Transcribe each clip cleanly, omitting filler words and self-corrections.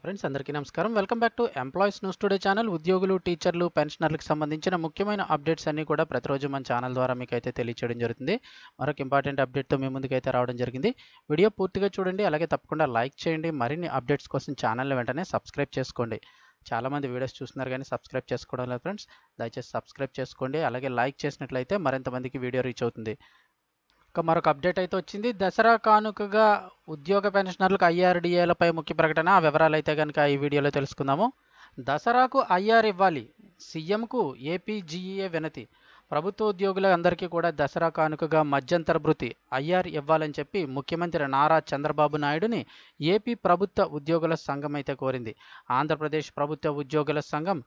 Friends అందరికీ నమస్కారం. Welcome back to employees news today channel. ఉద్యోగులు, టీచర్లు, పెన్షనర్లకు సంబంధించిన ముఖ్యమైన అప్డేట్స్ అన్నీ కూడా ప్రతిరోజు మన ఛానల్ ద్వారా మీకైతే తెలియచేయడం జరుగుతుంది. మరొక ఇంపార్టెంట్ అప్డేట్తో మీ ముందుకైతే రావడం జరిగింది. వీడియో పూర్తిగా చూడండి, అలాగే తప్పకుండా లైక్ చేయండి. మరిన్ని అప్డేట్స్ కోసం ఛానల్ని వెంటనే సబ్స్క్రైబ్ చేసుకోండి. చాలామంది వీడియోస్ చూస్తున్నారు కానీ సబ్స్క్రైబ్ చేసుకోవడం లేదు ఫ్రెండ్స్. దయచేసి సబ్స్క్రైబ్ చేసుకోండి, అలాగే లైక్ చేసినట్లయితే మరింత మందికి వీడియో రీచ్ అవుతుంది. మరొక అప్డేట్ అయితే వచ్చింది. దసరా కానుకగా ఉద్యోగ పెన్షనర్లకు ఐఆర్డీఏలపై ముఖ్య ప్రకటన. ఆ వివరాలు అయితే కనుక ఈ వీడియోలో తెలుసుకుందాము. దసరాకు ఐఆర్ ఇవ్వాలి, సీఎంకు ఏపీజీఈఏ వినతి. ప్రభుత్వ ఉద్యోగులందరికీ కూడా దసరా కానుకగా మధ్యంతర భృతి ఐఆర్ ఇవ్వాలని చెప్పి ముఖ్యమంత్రి నారా చంద్రబాబు నాయుడుని ఏపీ ప్రభుత్వ ఉద్యోగుల సంఘం అయితే కోరింది. ఆంధ్రప్రదేశ్ ప్రభుత్వ ఉద్యోగుల సంఘం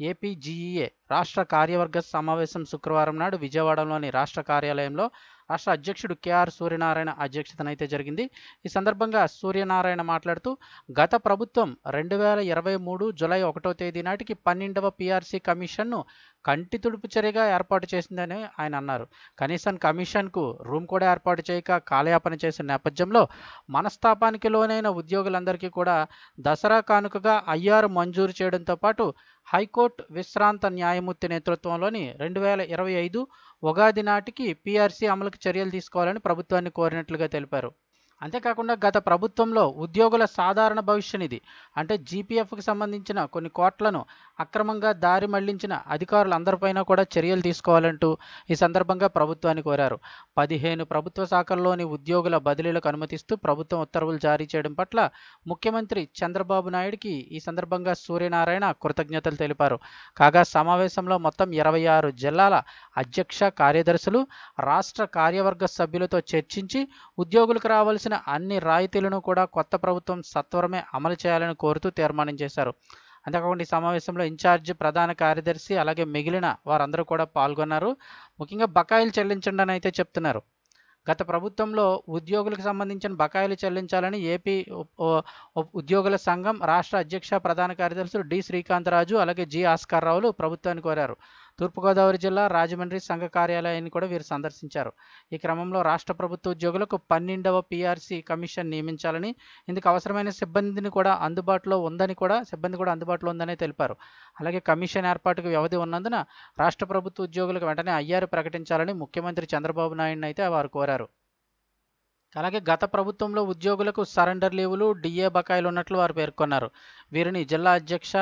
ఏపీజీఈఏ రాష్ట్ర కార్యవర్గ సమావేశం శుక్రవారం నాడు విజయవాడలోని రాష్ట్ర కార్యాలయంలో రాష్ట్ర అధ్యక్షుడు కేఆర్ సూర్యనారాయణ అధ్యక్షతన అయితే జరిగింది. ఈ సందర్భంగా సూర్యనారాయణ మాట్లాడుతూ, గత ప్రభుత్వం 2023 జూలై 1వ తేదీ నాటికి 12వ పీఆర్సీ కమిషన్ను కంటి తుడుపు చర్యగా ఏర్పాటు చేసిందని ఆయన అన్నారు. కనీసం కమిషన్కు రూమ్ కూడా ఏర్పాటు చేయక కాలయాపన చేసిన నేపథ్యంలో మనస్తాపానికి లోనైన ఉద్యోగులందరికీ కూడా దసరా కానుకగా ఐఆర్ మంజూరు చేయడంతో పాటు హైకోర్టు విశ్రాంత న్యాయమూర్తి నేతృత్వంలోని 2025 ఉగాది నాటికి పీఆర్సీ అమలుకు చర్యలు తీసుకోవాలని ప్రభుత్వాన్ని కోరినట్లుగా తెలిపారు. అంతేకాకుండా గత ప్రభుత్వంలో ఉద్యోగుల సాధారణ భవిష్య నిధి అంటే జీపీఎఫ్కి సంబంధించిన కొన్ని కోట్లను అక్రమంగా దారి మళ్లించిన అధికారులందరిపైన కూడా చర్యలు తీసుకోవాలంటూ ఈ సందర్భంగా ప్రభుత్వాన్ని కోరారు. 15 ప్రభుత్వ శాఖల్లోని ఉద్యోగుల బదిలీలకు అనుమతిస్తూ ప్రభుత్వం ఉత్తర్వులు జారీ చేయడం పట్ల ముఖ్యమంత్రి చంద్రబాబు నాయుడికి ఈ సందర్భంగా సూర్యనారాయణ కృతజ్ఞతలు తెలిపారు. కాగా సమావేశంలో మొత్తం 26 జిల్లాల అధ్యక్ష కార్యదర్శులు రాష్ట్ర కార్యవర్గ సభ్యులతో చర్చించి ఉద్యోగులకు రావాల్సిన అన్ని రాయితీలను కూడా కొత్త ప్రభుత్వం సత్వరమే అమలు చేయాలని కోరుతూ తీర్మానం చేశారు. అంతేకాకుండా ఈ సమావేశంలో ఇన్ఛార్జ్ ప్రధాన కార్యదర్శి అలాగే మిగిలిన వారందరూ కూడా పాల్గొన్నారు. ముఖ్యంగా బకాయిలు చెల్లించండి అని అయితే చెప్తున్నారు. గత ప్రభుత్వంలో ఉద్యోగులకు సంబంధించిన బకాయిలు చెల్లించాలని ఏపీ ఉద్యోగుల సంఘం రాష్ట్ర అధ్యక్ష ప్రధాన కార్యదర్శులు డి శ్రీకాంతరాజు అలాగే జి ఆస్కార్ రావులు ప్రభుత్వాన్ని కోరారు. తూర్పుగోదావరి జిల్లా రాజమండ్రి సంఘ కార్యాలయాన్ని కూడా వీరు సందర్శించారు. ఈ క్రమంలో రాష్ట్ర ప్రభుత్వ ఉద్యోగులకు 12వ పీఆర్సీ కమిషన్ నియమించాలని, ఇందుకు అవసరమైన సిబ్బంది కూడా అందుబాటులో ఉందని తెలిపారు. అలాగే కమిషన్ ఏర్పాటుకు వ్యవధి ఉన్నందున రాష్ట్ర ప్రభుత్వ ఉద్యోగులకు వెంటనే ఐఆర్ ప్రకటించాలని ముఖ్యమంత్రి చంద్రబాబు నాయుడుని అయితే వారు కోరారు. అలాగే గత ప్రభుత్వంలో ఉద్యోగులకు సరెండర్ లీవులు, డిఏ బకాయిలు ఉన్నట్లు వారు పేర్కొన్నారు. వీరిని జిల్లా అధ్యక్ష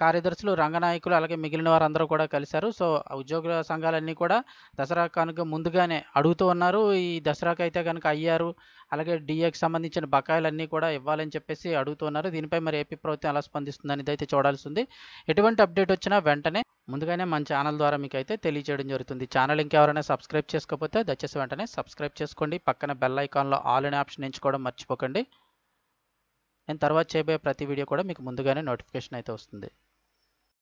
కార్యదర్శులు, రంగనాయకులు అలాగే మిగిలిన వారందరూ కూడా కలిశారు. సో ఉద్యోగుల సంఘాలన్నీ కూడా దసరా కనుక ముందుగానే అడుగుతూ ఉన్నారు. ఈ దసరాకి అయితే కనుక అయ్యారు అలాగే డిఏకి సంబంధించిన బకాయిలన్నీ కూడా ఇవ్వాలని చెప్పేసి అడుగుతున్నారు. దీనిపై మరి ఏపీ ప్రభుత్వం ఎలా స్పందిస్తుందని అయితే చూడాల్సి ఉంది. ఎటువంటి అప్డేట్ వచ్చినా వెంటనే ముందుగానే మన ఛానల్ ద్వారా మీకు అయితే తెలియజేయడం జరుగుతుంది. ఛానల్ ఇంకెవరైనా సబ్స్క్రైబ్ చేసుకోకపోతే దయచేసి వెంటనే సబ్స్క్రైబ్ చేసుకోండి. పక్కన బెల్ ఐకాన్లో ఆల్ అనే ఆప్షన్ ఎంచుకోవడం మర్చిపోకండి. నేను తర్వాత చేయబోయే ప్రతి వీడియో కూడా మీకు ముందుగానే నోటిఫికేషన్ అయితే వస్తుంది.